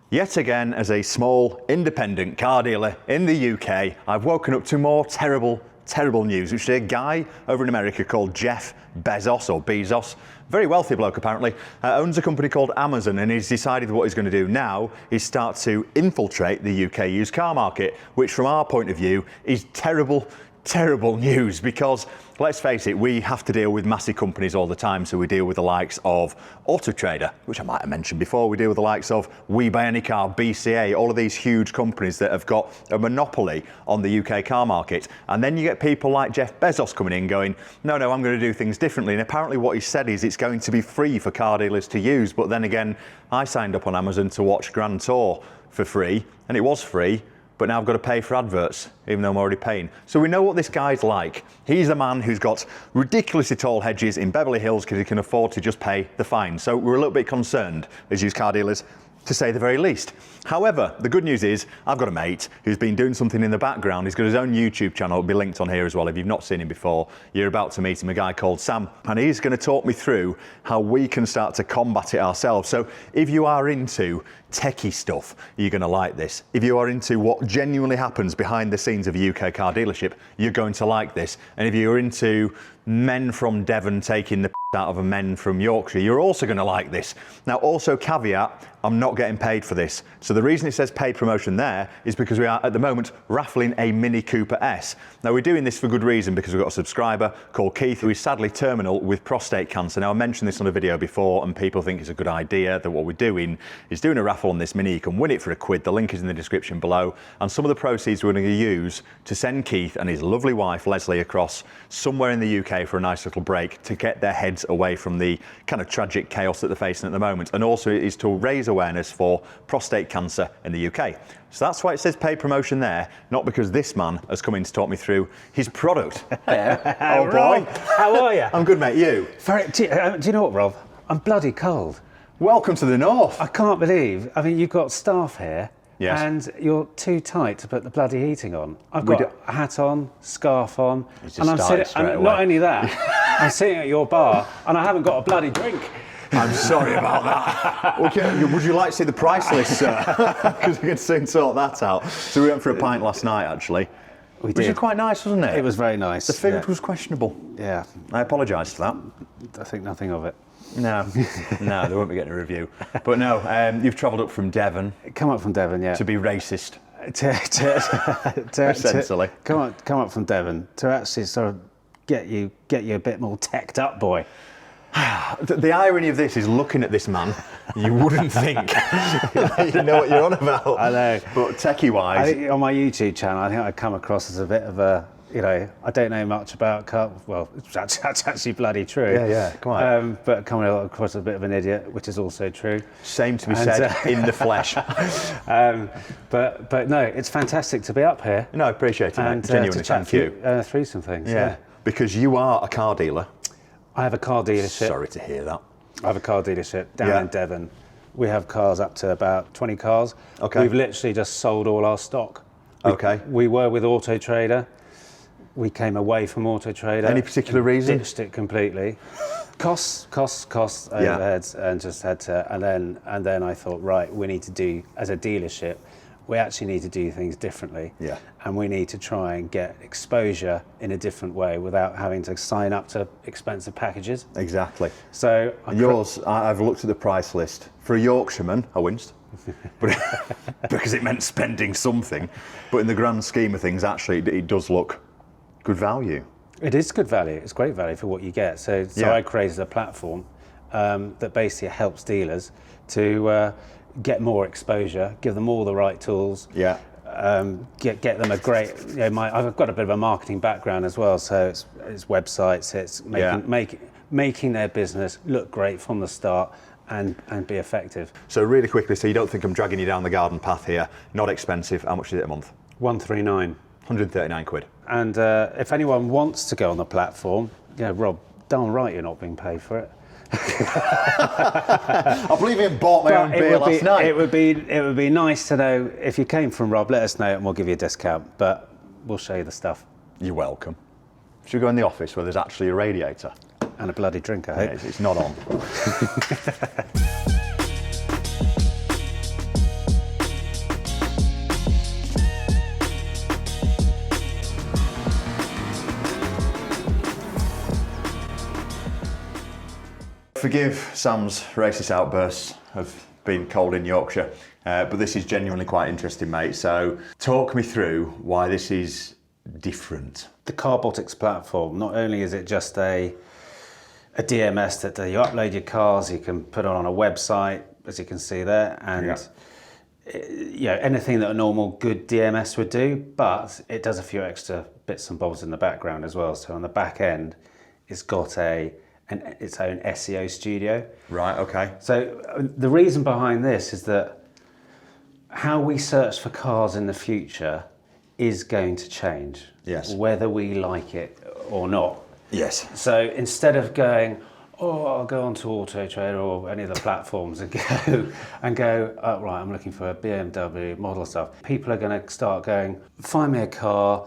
Yet again, as a small, independent car dealer in the UK, I've woken up to more terrible news, which is a guy over in America called Jeff Bezos, very wealthy bloke apparently, owns a company called Amazon, and he's decided what he's going to do now is start to infiltrate the UK used car market, which from our point of view is terrible news, because let's face it, we have to deal with massive companies all the time. So we deal with the likes of Auto Trader, which I might have mentioned before. We deal with the likes of We Buy Any Car, BCA, all of these huge companies that have got a monopoly on the UK car market. And then you get people like Jeff Bezos coming in going, no, I'm going to do things differently. And apparently what he said is it's going to be free for car dealers to use. But then again, I signed up on Amazon to watch Grand Tour for free, and it was free. But now I've got to pay for adverts, even though I'm already paying. So we know what this guy's like. He's a man who's got ridiculously tall hedges in Beverly Hills because he can afford to just pay the fine. So we're a little bit concerned as used car dealers, to say the very least. However, the good news is I've got a mate who's been doing something in the background. He's got his own YouTube channel. It'll be linked on here as well. If you've not seen him before, you're about to meet him, a guy called Sam. And he's going to talk me through how we can start to combat it ourselves. So if you are into techie stuff, you're going to like this. If you are into what genuinely happens behind the scenes of a UK car dealership, you're going to like this. And if you're into men from Devon taking the out of a men from Yorkshire, you're also going to like this. Now, also caveat, I'm not getting paid for this. So the reason it says paid promotion there is because we are at the moment raffling a Mini Cooper S. Now we're doing this for good reason, because we've got a subscriber called Keith who is sadly terminal with prostate cancer. Now I mentioned this on a video before and people think it's a good idea that what we're doing is doing a raffle on this Mini. You can win it for a quid. The link is in the description below. And some of the proceeds we're going to use to send Keith and his lovely wife Leslie across somewhere in the UK for a nice little break to get their heads away from the kind of tragic chaos that they're facing at the moment, and also is to raise awareness for prostate cancer in the UK. So that's why it says paid promotion there, not because this man has come in to talk me through his product. Oh boy, Rob, how are you? I'm good, mate. You? Do you know what, Rob? I'm bloody cold. Welcome to the north. I can't believe. I mean, you've got staff here. Yes. And you're too tight to put the bloody heating on. I've got a hat on, scarf on, and I'm sitting. And not only that, I'm sitting at your bar, and I haven't got a bloody drink. I'm sorry about that. Okay, would you like to see the price list, sir? Because we can soon sort that out. So we went for a pint last night, actually. We did. Which was quite nice, wasn't it? It was very nice. The food was questionable. Yeah. I apologise for that. I think nothing of it. No, they won't be getting a review. But no, you've travelled up from Devon. Come up from Devon, yeah. To be racist. Essentially. Come up from Devon to actually sort of get you a bit more teched up, boy. The irony of this is looking at this man, you wouldn't think you know what you're on about. I know. But techie-wise... I think on my YouTube channel, I think I come across as a bit of a, I don't know much about car. Well, that's actually bloody true. Yeah, come on. But coming across as a bit of an idiot, which is also true. Same to be said, in the flesh. But no, it's fantastic to be up here. No, I appreciate it, and genuinely, to chat through some things. Yeah, because you are a car dealer. I have a car dealership. Sorry to hear that. I have a car dealership down in Devon. We have cars up to about 20 cars. Okay. We've literally just sold all our stock. Okay. We were with Auto Trader. We came away from Auto Trader. Any particular reason? Ditched it completely. Costs, overheads, and just had to. And then I thought, right, we need to do, as a dealership, we actually need to do things differently. Yeah. And we need to try and get exposure in a different way without having to sign up to expensive packages. Exactly. So yours, I've looked at the price list. For a Yorkshireman, I winced. But because it meant spending something. But in the grand scheme of things, actually, it does look good value. It is good value. It's great value for what you get. So I created a platform that basically helps dealers to get more exposure, give them all the right tools. Yeah. Get them a great. I've got a bit of a marketing background as well, so it's websites. It's making their business look great from the start and be effective. So really quickly, so you don't think I'm dragging you down the garden path here? Not expensive. How much is it a month? 139. 139 quid. And if anyone wants to go on the platform, Rob, darn right you're not being paid for it. I believe he bought my own beer last night. It would be nice to know if you came from Rob. Let us know and we'll give you a discount. But we'll show you the stuff. You're welcome. Should we go in the office where there's actually a radiator and a bloody drink? I hope it's not on. Forgive Sam's racist outbursts of being cold in Yorkshire, but this is genuinely quite interesting, mate. So talk me through why this is different. The Carbotix platform, not only is it just a DMS that you upload your cars, you can put it on a website, as you can see there, and anything that a normal good DMS would do, but it does a few extra bits and bobs in the background as well. So on the back end, it's got its own SEO studio. Right, okay. So the reason behind this is that how we search for cars in the future is going to change. Yes. Whether we like it or not. Yes. So instead of going, I'll go onto Auto Trader or any of the platforms and go, oh, right, I'm looking for a BMW model stuff. People are going to start going, find me a car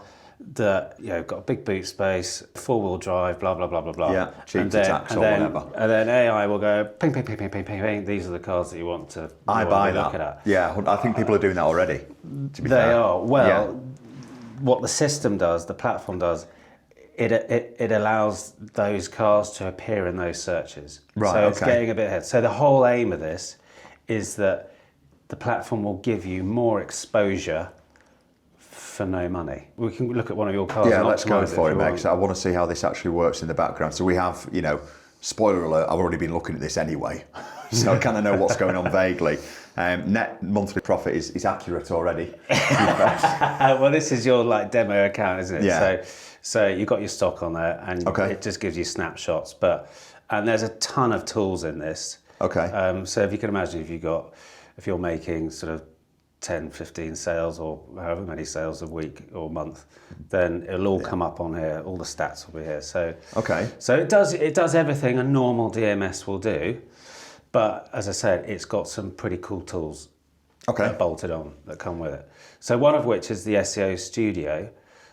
that got a big boot space, 4-wheel drive, blah blah blah blah blah. Yeah, cheap to tax or whatever. And then AI will go ping ping ping ping ping ping ping. These are the cars that you want to. I buy look that. At. Yeah, I think people are doing that already. To be they fair. are. Well, what the system does, the platform does, it allows those cars to appear in those searches. Right. So it's getting a bit ahead. So the whole aim of this is that the platform will give you more exposure for no money. We can look at one of your cars. Yeah, and let's go optimise for it, if you Meg. So I want to see how this actually works in the background. So we have, spoiler alert, I've already been looking at this anyway, so I kind of know what's going on vaguely. Net monthly profit is accurate already. Well, this is your demo account, isn't it? Yeah. So you've got your stock on there, and it just gives you snapshots. And there's a ton of tools in this. Okay. So if you can imagine, if you're making sort of 10, 15 sales or however many sales a week or month, then it'll all come up on here. All the stats will be here. So it does everything a normal DMS will do, but as I said, it's got some pretty cool tools bolted on that come with it. So one of which is the SEO Studio,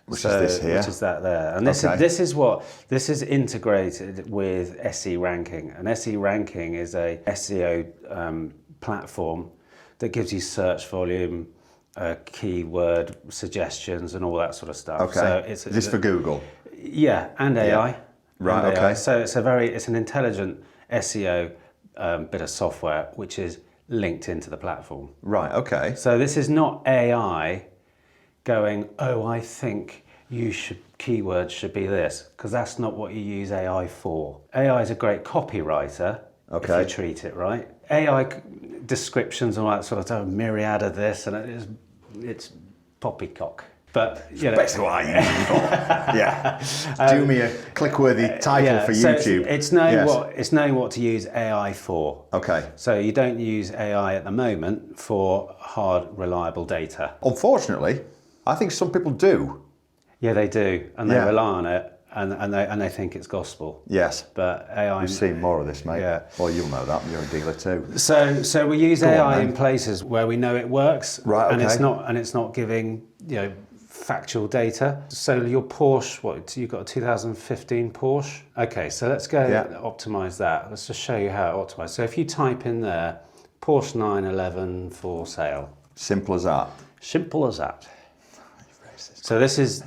which is this here, which is that there, and this is integrated with SE Ranking, and SE Ranking is a SEO platform that gives you search volume, keyword suggestions, and all that sort of stuff. Okay. So is this for Google? Yeah, and AI. Right. And okay. AI. So it's an intelligent SEO bit of software which is linked into the platform. Right. Okay. So this is not AI going, I think keywords should be this, because that's not what you use AI for. AI is a great copywriter if you treat it right. AI descriptions and all that sort of stuff, myriad of this, and it's poppycock. But basically what I use it for. Yeah. Do me a click-worthy title for YouTube. So it's knowing what to use AI for. Okay. So you don't use AI at the moment for hard, reliable data. Unfortunately, I think some people do. Yeah, they do, and they rely on it, and they think it's gospel. Yes. But AI. We've seen more of this, mate. Yeah. Well, you'll know that. You're a dealer too. So we use AI in places where we know it works, right? And it's not giving factual data. So your Porsche, you've got a 2015 Porsche. Okay, so let's go optimize that. Let's just show you how it optimizes. So if you type in there, Porsche 911 for sale. Simple as that. Simple as that. So this is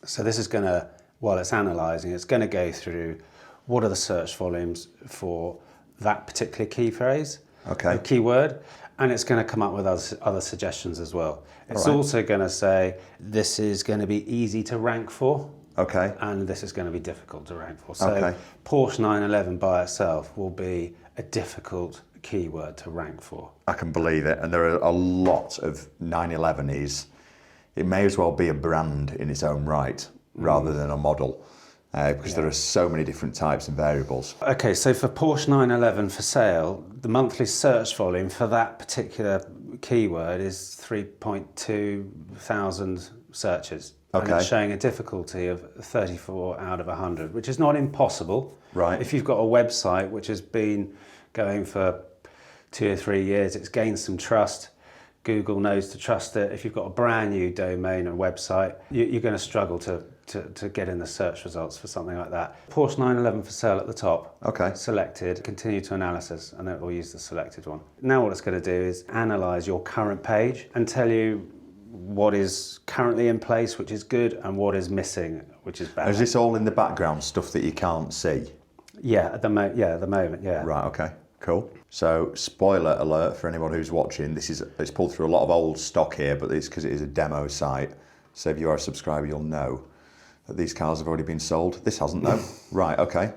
so this is going to, while it's analysing, it's going to go through what are the search volumes for that particular key phrase, keyword, and it's going to come up with other suggestions as well. It's also going to say this is going to be easy to rank for, and this is going to be difficult to rank for. So Porsche 911 by itself will be a difficult keyword to rank for. I can believe it, and there are a lot of 911s. It may as well be a brand in its own right rather than a model, because there are so many different types and variables. Okay, so for Porsche 911 for sale, the monthly search volume for that particular keyword is 3.2 thousand searches. And it's showing a difficulty of 34 out of 100, which is not impossible. Right. If you've got a website which has been going for 2 or 3 years, it's gained some trust. Google knows to trust it. If you've got a brand new domain and website, you're going to struggle to get in the search results for something like that. Porsche 911 for sale at the top. Selected, continue to analysis, and then we'll use the selected one. Now what it's going to do is analyze your current page and tell you what is currently in place, which is good, and what is missing, which is bad. Is this all in the background, stuff that you can't see? Yeah, at the moment, yeah. Right, okay, cool. So, spoiler alert for anyone who's watching, it's pulled through a lot of old stock here, but it's because it is a demo site. So if you are a subscriber, you'll know that these cars have already been sold. This hasn't though. Right, okay.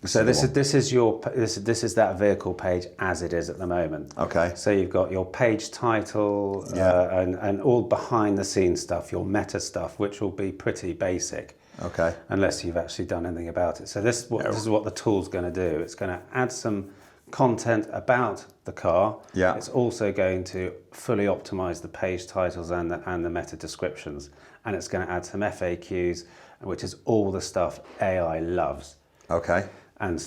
This is that vehicle page as it is at the moment. Okay. So you've got your page title and all behind the scenes stuff, your meta stuff, which will be pretty basic. Okay. Unless you've actually done anything about it. So this is what the tool's going to do. It's going to add some content about the car. Yeah. It's also going to fully optimize the page titles and the meta descriptions. And it's going to add some FAQs, which is all the stuff AI loves. Okay. And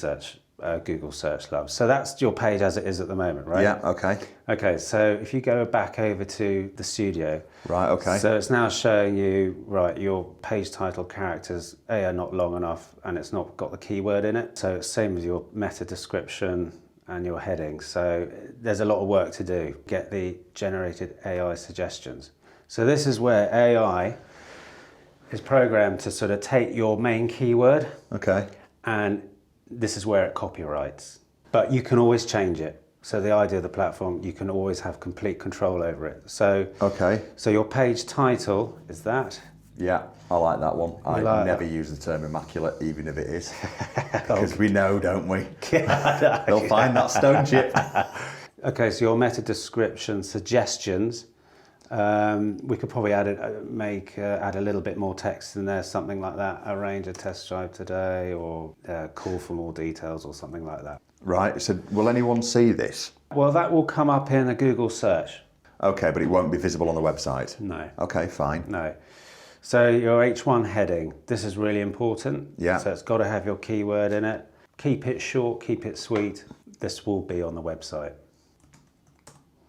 Google search loves. So that's your page as it is at the moment, right? Yeah, okay. Okay, so if you go back over to the studio. Right, okay. So it's now showing you, right, your page title characters, are not long enough and it's not got the keyword in it. So it's same as your meta description and your heading. So there's a lot of work to do. Get the generated AI suggestions. So this is where AI is programmed to sort of take your main keyword. Okay. And this is where it copyrights, but you can always change it. So the idea of the platform, you can always have complete control over it. So okay. So your page title is that. Yeah, I like that one. I never use the term immaculate, even if it is, because we know, don't we? They'll find that stone chip. Okay, so your meta description suggestions. We could probably add a little bit more text in there, something like that. Arrange a test drive today, or call for more details, or something like that. Right. So, will anyone see this? Well, that will come up in a Google search. Okay, but it won't be visible on the website. No. Okay, fine. No. So your H1 heading. This is really important. Yeah. So it's got to have your keyword in it. Keep it short. Keep it sweet. This will be on the website.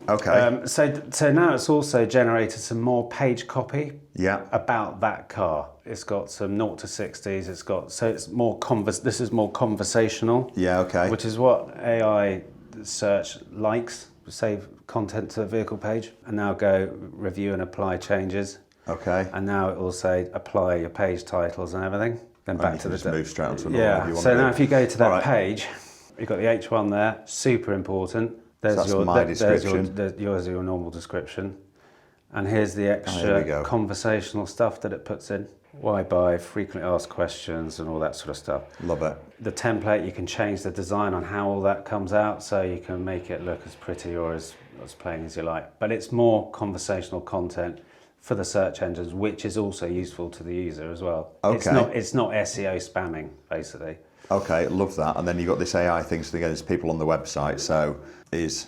Okay. So now it's also generated some more page copy. Yeah. About that car. It's got some 0 to 60s. It's more this is more conversational. Yeah. Okay. Which is what AI search likes. Save content to the vehicle page, and now go review and apply changes. Okay. And now it will say apply your page titles and everything. Then back to the just move straight onto another one. So now if you go to that page, you've got the H1 there. Super important. There's my description. There's your normal description. And here's the extra conversational stuff that it puts in. Why buy, frequently asked questions, and all that sort of stuff. Love it. The template, you can change the design on how all that comes out, so you can make it look as pretty or as plain as you like. But it's more conversational content for the search engines, which is also useful to the user as well. Okay. It's not SEO spamming, basically. Okay, love that. And then you've got this AI thing, so there's people on the website. So is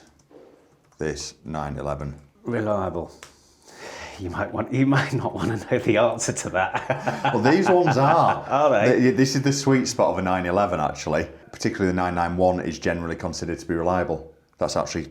this 911 reliable? You might not want to know the answer to that. Well, these ones are. Are they? This is the sweet spot of a 911, actually. Particularly the 991 is generally considered to be reliable. That's actually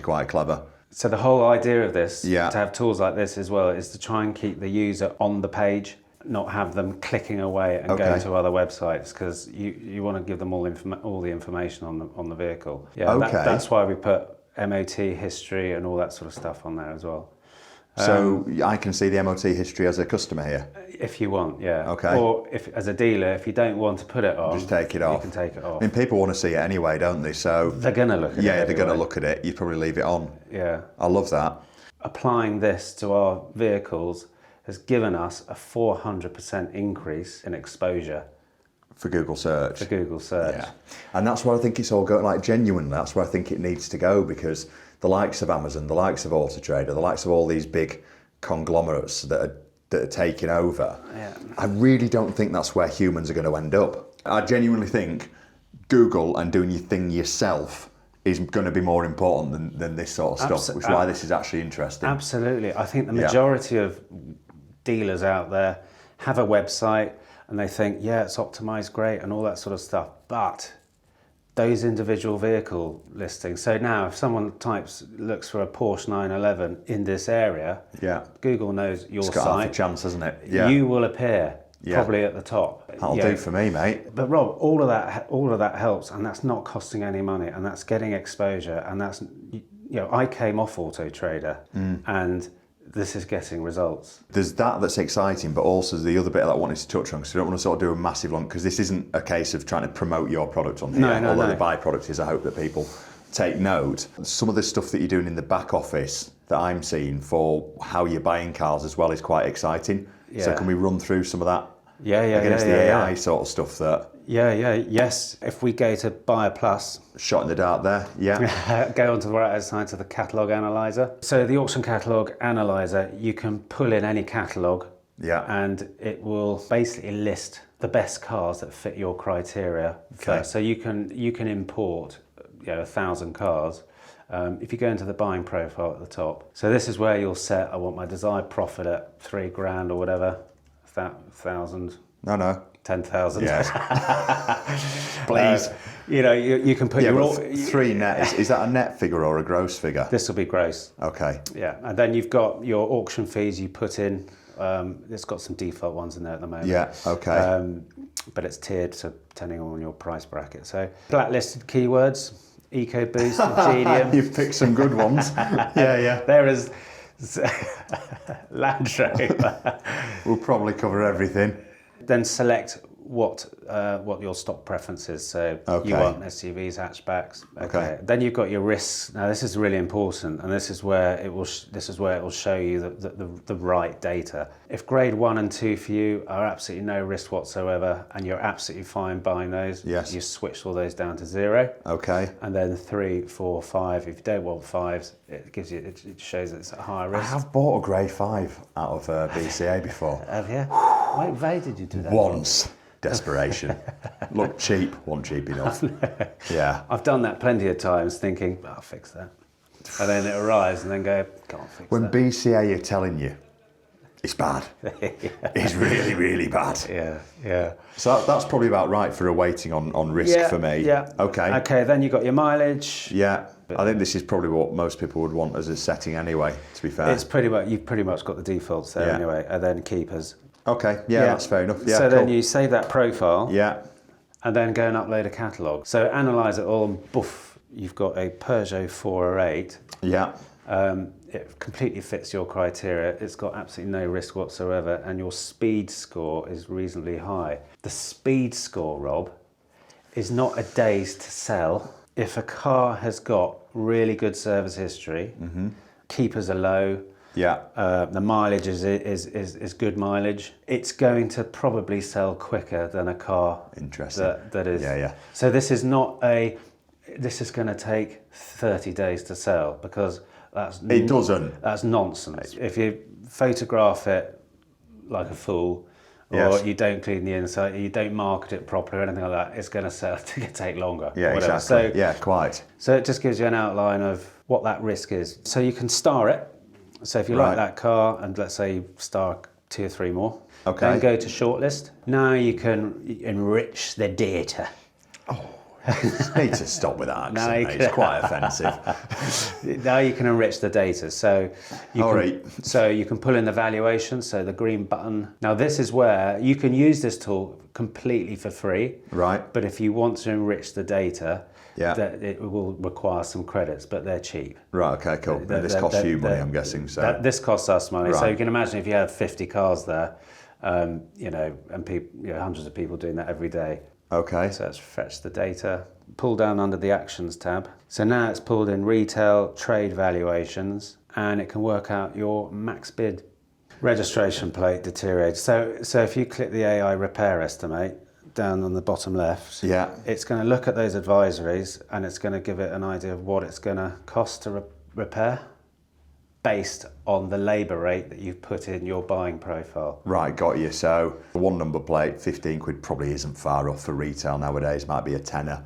quite clever. So the whole idea of this, to have tools like this as well, is to try and keep the user on the page, not have them clicking away and going to other websites, because you want to give them all the information on the vehicle. Yeah, that's why we put MOT history and all that sort of stuff on there as well. So I can see the MOT history as a customer here? If you want, yeah. Okay. Or as a dealer, if you don't want to put it on, just take it off. You can take it off. I mean, people want to see it anyway, don't they? So they're going to look at it. Yeah, they're going to look at it. You'd probably leave it on. Yeah. I love that. Applying this to our vehicles has given us a 400% increase in exposure. For Google search. Yeah. And that's where I think it's all going, like genuinely, that's where I think it needs to go, because the likes of Amazon, the likes of Auto Trader, the likes of all these big conglomerates that are taking over, I really don't think that's where humans are going to end up. I genuinely think Google and doing your thing yourself is going to be more important than this sort of stuff, which is why this is actually interesting. Absolutely. I think the majority of dealers out there have a website and they think, it's optimized great and all that sort of stuff, but those individual vehicle listings. So now if someone looks for a Porsche 911 in this area, Google knows your site. It's got half a chance, hasn't it? Yeah. You will appear probably at the top. That'll do for me, mate. But Rob, all of that helps, and that's not costing any money, and that's getting exposure, and that's, I came off Auto Trader, and this is getting results. There's that's exciting, but also the other bit that I wanted to touch on, because I don't want to sort of do a massive long, because this isn't a case of trying to promote your product on here, although the byproduct is, I hope that people take note. Some of the stuff that you're doing in the back office that I'm seeing for how you're buying cars as well is quite exciting. So can we run through some of that? Against the AI sort of stuff that... Yes. If we go to Buyer Plus... Shot in the dark there, go onto the right-hand side to the catalogue analyzer. So the auction catalogue analyzer, you can pull in any catalogue and it will basically list the best cars that fit your criteria first. So you can import 1,000 cars. If you go into the buying profile at the top, so this is where you'll set, I want my desired profit at $3,000 or whatever, 1,000. No. 10,000. Yes. Please. You can put your... Three net, is that a net figure or a gross figure? This will be gross. Okay. Yeah, and then you've got your auction fees you put in. It's got some default ones in there at the moment. Yeah, okay. But it's tiered, so depending on your price bracket. So blacklisted keywords, EcoBoost, Genium. You've picked some good ones. Yeah. There is Land Rover. We'll probably cover everything. Then select what your stock preference is. So you want SUVs, hatchbacks. Okay. Then you've got your risks. Now this is really important, and this is where it will show you the right data. If grade 1 and 2 for you are absolutely no risk whatsoever, and you're absolutely fine buying those, you switch all those down to 0. Okay. And then 3, 4, 5. If you don't want 5s, it shows that it's at higher risk. I have bought a grade 5 out of BCA before. Have you? Why did you do that? Once. Desperation. Look cheap, wasn't cheap enough. Yeah. I've done that plenty of times thinking, I'll fix that. And then it arrives and then go, can't fix that. When BCA are telling you, it's bad. It's really, really bad. Yeah. So that's probably about right for a weighting on risk for me. Yeah. Okay, then you've got your mileage. Yeah. I think this is probably what most people would want as a setting anyway, to be fair. You've pretty much got the defaults there anyway, and then keepers. Okay, that's fair enough. Yeah, so then you save that profile. Yeah. And then go and upload a catalogue. So analyse it all, and boof, you've got a Peugeot 408. Yeah. It completely fits your criteria. It's got absolutely no risk whatsoever, and your speed score is reasonably high. The speed score, Rob, is not a days to sell. If a car has got really good service history, keepers are low, the mileage is good mileage, it's going to probably sell quicker than a car that is. So this is going to take 30 days to sell, because that's nonsense. If you photograph it like a fool, or you don't clean the inside, you don't market it properly or anything like that, it's going to take longer. Yeah, exactly. Quite. So it just gives you an outline of what that risk is. So you can star it. So if you like that car, and let's say you star 2 or 3 more, then go to shortlist. Now you can enrich the data. You need to stop with that accent, mate. It's quite offensive. Now you can enrich the data. So you can pull in the valuation, so the green button. Now this is where you can use this tool completely for free. Right. But if you want to enrich the data, that it will require some credits, but they're cheap. Right, okay, cool. And this costs you money, I'm guessing. So this costs us money. Right. So you can imagine if you have 50 cars there, and hundreds of people doing that every day. Okay. So let's fetch the data, pull down under the Actions tab. So now it's pulled in retail, trade valuations, and it can work out your max bid. Registration plate deteriorated. So if you click the AI repair estimate down on the bottom left, it's going to look at those advisories, and it's going to give it an idea of what it's going to cost to repair, based on the labour rate that you've put in your buying profile. Right, got you. So the 1 number plate, 15 quid probably isn't far off for retail nowadays. Might be a tenner.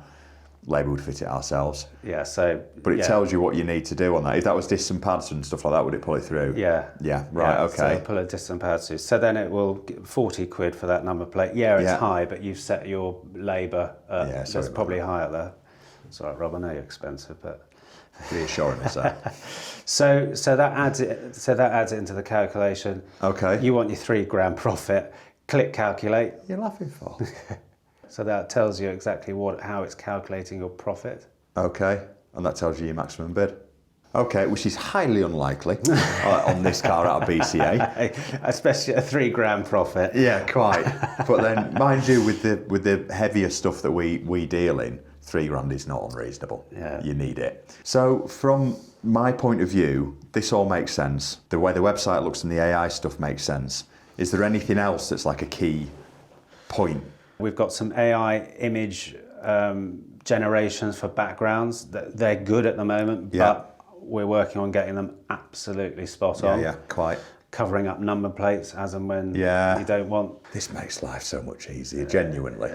Labour would fit it ourselves. Yeah, so... But it tells you what you need to do on that. If that was disc and pads and stuff like that, would it pull it through? Yeah. Yeah, right, okay. So it'll pull a disc and pads through. So then it will get 40 quid for that number plate. Yeah, it's high, but you've set your labour so it's probably higher there. Sorry, Rob, I know you're expensive, but... Reassuring us that. So that adds it into the calculation. Okay. You want your £3,000 profit. Click calculate. You're laughing for. So that tells you exactly how it's calculating your profit. Okay, and that tells you your maximum bid. Okay, which is highly unlikely on this car out of BCA. Especially a £3 profit. Yeah, quite. But then, mind you, with the heavier stuff that we deal in, £3 is not unreasonable. Yeah. You need it. So from my point of view, this all makes sense. The way the website looks and the AI stuff makes sense. Is there anything else that's like a key point? We've got some AI image generations for backgrounds. They're good at the moment, but we're working on getting them absolutely spot on. Yeah, quite. Covering up number plates as and when you don't want. This makes life so much easier, genuinely.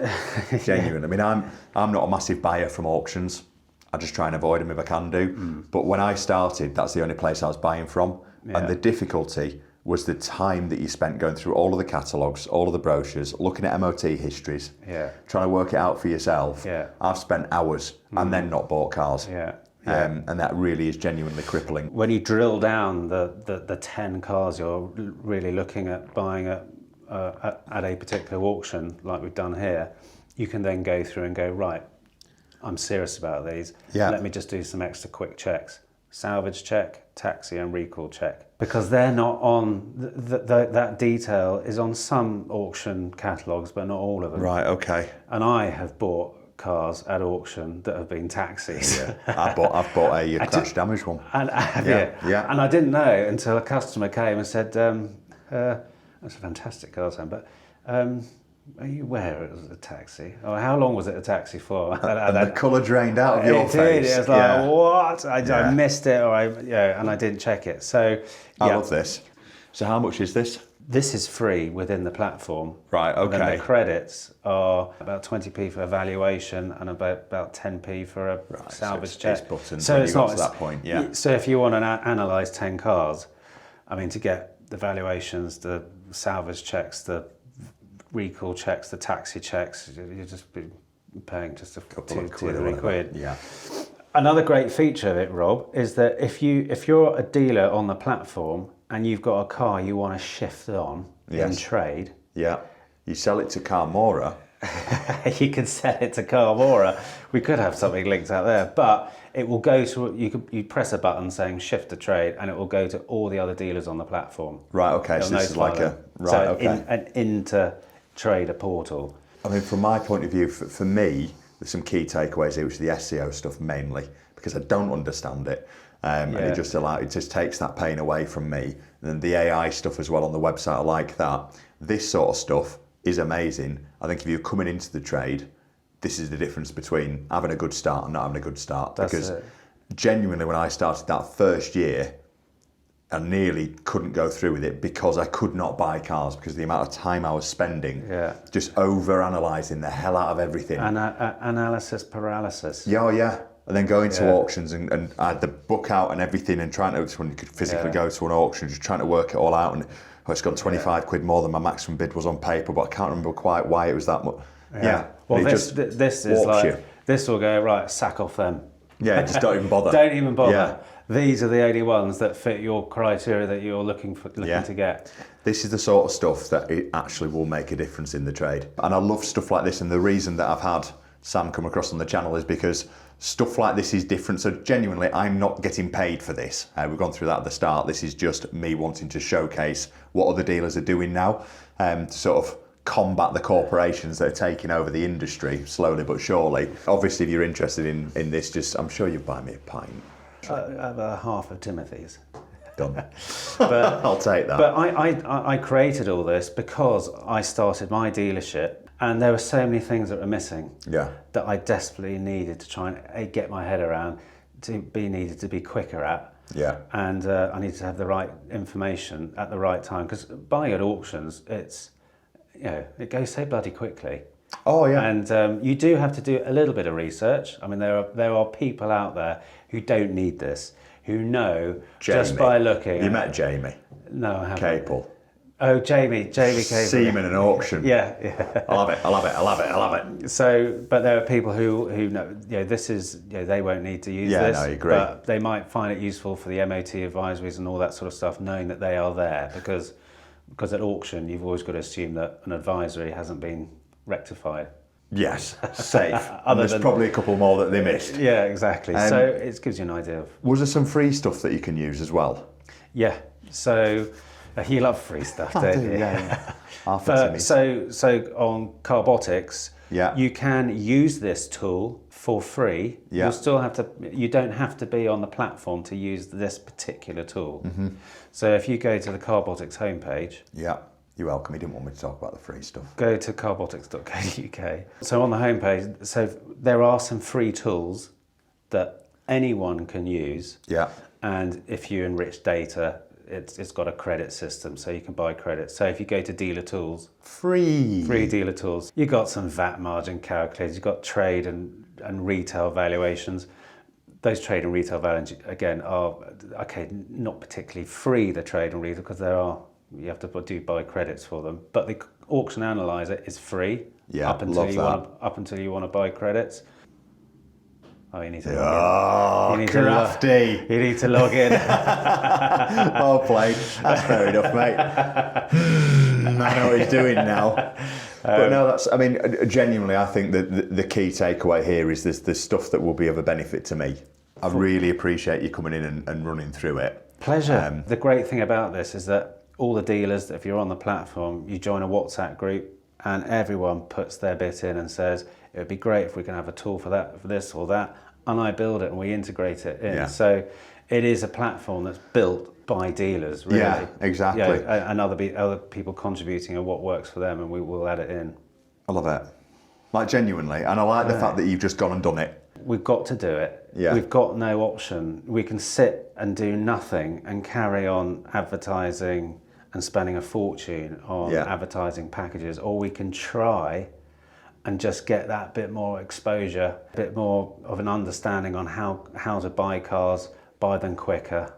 Genuinely. I mean, I'm not a massive buyer from auctions. I just try and avoid them if I can do. But when I started, that's the only place I was buying from. Yeah. And the difficulty was the time that you spent going through all of the catalogues, all of the brochures, looking at MOT histories, trying to work it out for yourself. Yeah. I've spent hours and then not bought cars. Yeah. And that really is genuinely crippling. When you drill down the 10 cars you're really looking at buying at a particular auction, like we've done here, you can then go through and go, right, I'm serious about these. Yeah. Let me just do some extra quick checks. Salvage check, taxi and recall check. Because they're not on, that detail is on some auction catalogues, but not all of them. Right, okay. And I have bought cars at auction that have been taxis. Yeah. I've bought a crash damage one. And Yeah. And I didn't know until a customer came and said, that's a fantastic car, Sam, but are you aware it was a taxi? Or how long was it a taxi for? And the colour drained out of your face. It was like, what? I missed it, and I didn't check it. So I love this. So how much is this? This is free within the platform. Right, okay. And the credits are about 20p for evaluation and about 10p for a salvage check. It's buttons so when it's you got not to that point, yeah. So if you want to analyse 10 cars, I mean, to get the valuations, the salvage checks, the recall checks, the taxi checks, you'd just be paying just a couple of quid, 2-3 quid. Yeah. Another great feature of it, Rob, is that if you're a dealer on the platform and you've got a car you want to shift on in trade. Yeah. You sell it to Carmora. You can sell it to Carbotix. We could have something linked out there, but it will go to, you press a button saying shift to trade and it will go to all the other dealers on the platform. Right, okay. It'll so this is like them. An inter-trader portal. I mean, from my point of view, for me, there's some key takeaways here, which is the SEO stuff mainly, because I don't understand it. And it just takes that pain away from me. And then the AI stuff as well on the website, I like that. This sort of stuff is amazing. I think if you're coming into the trade, this is the difference between having a good start and not having a good start. Because genuinely, when I started that first year, I nearly couldn't go through with it because I could not buy cars because of the amount of time I was spending just over-analysing the hell out of everything. Analysis paralysis. Yeah. And then going to auctions and I had the book out and everything and trying to, when you could physically go to an auction, just trying to work it all out. And it's gone 25 quid more than my maximum bid was on paper, but I can't remember quite why it was that much. Yeah. Well, this is like, this will go, right, sack off them. Yeah, just don't even bother. Don't even bother. Yeah. These are the only ones that fit your criteria that you're looking to get. This is the sort of stuff that it actually will make a difference in the trade. And I love stuff like this, and the reason that I've had Sam come across on the channel is because stuff like this is different. So genuinely, I'm not getting paid for this. We've gone through that at the start. This is just me wanting to showcase what other dealers are doing now to sort of combat the corporations that are taking over the industry slowly but surely. Obviously, if you're interested in this, I'm sure you'd buy me a pint. Half of Timothy's. Done. But I'll take that. But I created all this because I started my dealership and there were so many things that were missing that I desperately needed to try and get my head around, needed to be quicker at. Yeah. And I needed to have the right information at the right time because buying at auctions, it goes so bloody quickly. Oh yeah. And you do have to do a little bit of research. I mean, there are people out there who don't need this, who know Jamie. Just by looking. You met Jamie? No, I haven't. Capel. Oh, Jamie Capel. See him in an auction. Yeah. I love it. So, but there are people who know, this is, they won't need to use this. Yeah, no, I agree. But they might find it useful for the MOT advisories and all that sort of stuff, knowing that they are there because at auction, you've always got to assume that an advisory hasn't been rectified. Yes, safe. And there's probably a couple more that they missed. Yeah, exactly. So it gives you an idea of... Was there some free stuff that you can use as well? Yeah, so you love free stuff, don't you? Yeah. So on Carbotix, you can use this tool for free. Yeah. You don't have to be on the platform to use this particular tool. So if you go to the Carbotix homepage... Yeah. You're welcome. You didn't want me to talk about the free stuff. Go to carbotix.co.uk. So on the homepage, so there are some free tools that anyone can use. Yeah. And if you enrich data, it's got a credit system, so you can buy credits. So if you go to dealer tools, free dealer tools, you've got some VAT margin calculators, you've got trade and retail valuations. Those trade and retail valuations, again, are, okay, not particularly free, the trade and retail, because you have to buy credits for them. But the auction analyzer is free up until you want to buy credits. Oh, you need to log in. Crafty. You need to log in. Well played. That's fair enough, mate. I know what he's doing now. But no, genuinely, I think that the key takeaway here is there's stuff that will be of a benefit to me. I really appreciate you coming in and running through it. Pleasure. The great thing about this is that all the dealers, if you're on the platform, you join a WhatsApp group and everyone puts their bit in and says, it would be great if we can have a tool for that, for this or that, and I build it and we integrate it in. Yeah. So it is a platform that's built by dealers, really. Yeah, exactly. And other people contributing on what works for them, and we will add it in. I love it. Like, genuinely. And I like the fact that you've just gone and done it. We've got to do it. Yeah. We've got no option. We can sit and do nothing and carry on advertising and spending a fortune on advertising packages, or we can try and just get that bit more exposure, a bit more of an understanding on how to buy cars, buy them quicker,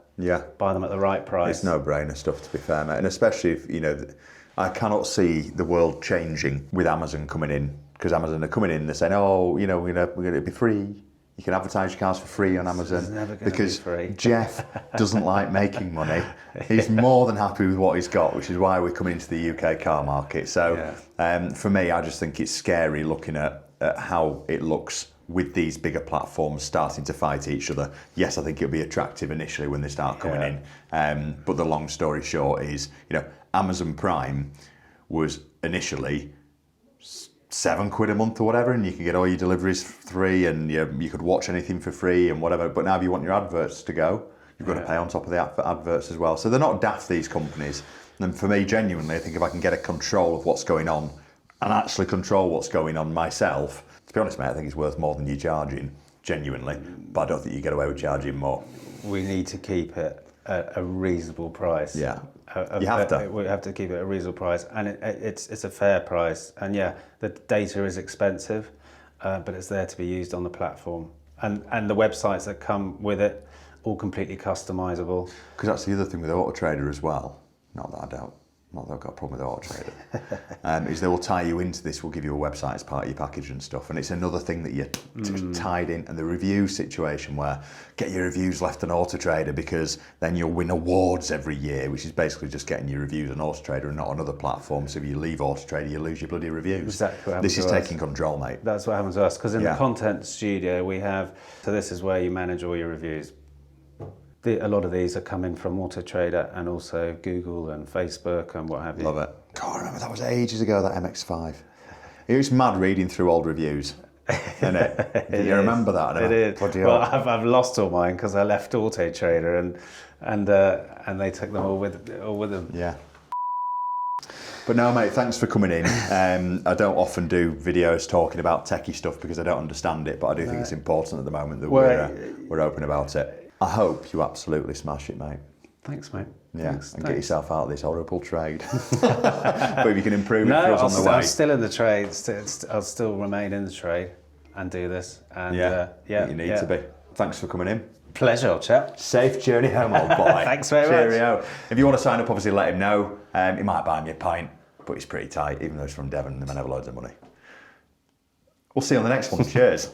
buy them at the right price. It's no-brainer stuff, to be fair, mate. And especially if, I cannot see the world changing with Amazon coming in, because Amazon are coming in, they're saying, we're going to be free. You can advertise your cars for free on Amazon. It's never going to be free. Jeff doesn't like making money. He's more than happy with what he's got, which is why we're coming into the UK car market. So for me, I just think it's scary looking at how it looks with these bigger platforms starting to fight each other. Yes, I think it'll be attractive initially when they start coming in. But the long story short is, Amazon Prime was initially £7 a month or whatever, and you can get all your deliveries for free, and you could watch anything for free and whatever. But now if you want your adverts to go, you've got to pay on top of the adverts as well. So they're not daft, these companies. And for me, genuinely, I think if I can get a control of what's going on and actually control what's going on myself, to be honest, mate, I think it's worth more than you're charging, genuinely. But I don't think you get away with charging more. We need to keep it at a reasonable price. Yeah. You have to. We have to keep it at a reasonable price, and it's a fair price. And the data is expensive, but it's there to be used on the platform. And the websites that come with it, all completely customizable. Because that's the other thing with Auto Trader as well. Not that I've got a problem with Auto Trader. Is they will tie you into this, will give you a website as part of your package and stuff. And it's another thing that you're tied in. And the review situation where get your reviews left on Auto Trader, because then you'll win awards every year, which is basically just getting your reviews on Auto Trader and not on other platforms. So if you leave Auto Trader, you lose your bloody reviews. Exactly. This is taking control, mate. That's what happens to us. Because in the content studio we have, so this is where you manage all your reviews. A lot of these are coming from Auto Trader and also Google and Facebook and what have you. Love it. God, I remember that was ages ago, that MX-5. It was mad reading through old reviews, isn't it? You remember that? It is. Well, I've lost all mine because I left Auto Trader and they took them all with them. Yeah. But no, mate, thanks for coming in. I don't often do videos talking about techie stuff because I don't understand it, but I do think it's important at the moment that we're open about it. I hope you absolutely smash it, mate. Thanks, mate. Yeah, thanks. Get yourself out of this horrible trade. But if you can improve it for us on the way. I'm still in the trade. I'll still remain in the trade and do this. And you need to be. Thanks for coming in. Pleasure, old chap. Safe journey home, old boy. Thanks very much. If you want to sign up, obviously let him know. He might buy me a pint, but he's pretty tight, even though he's from Devon and they might have loads of money. We'll see you on the next one. Cheers.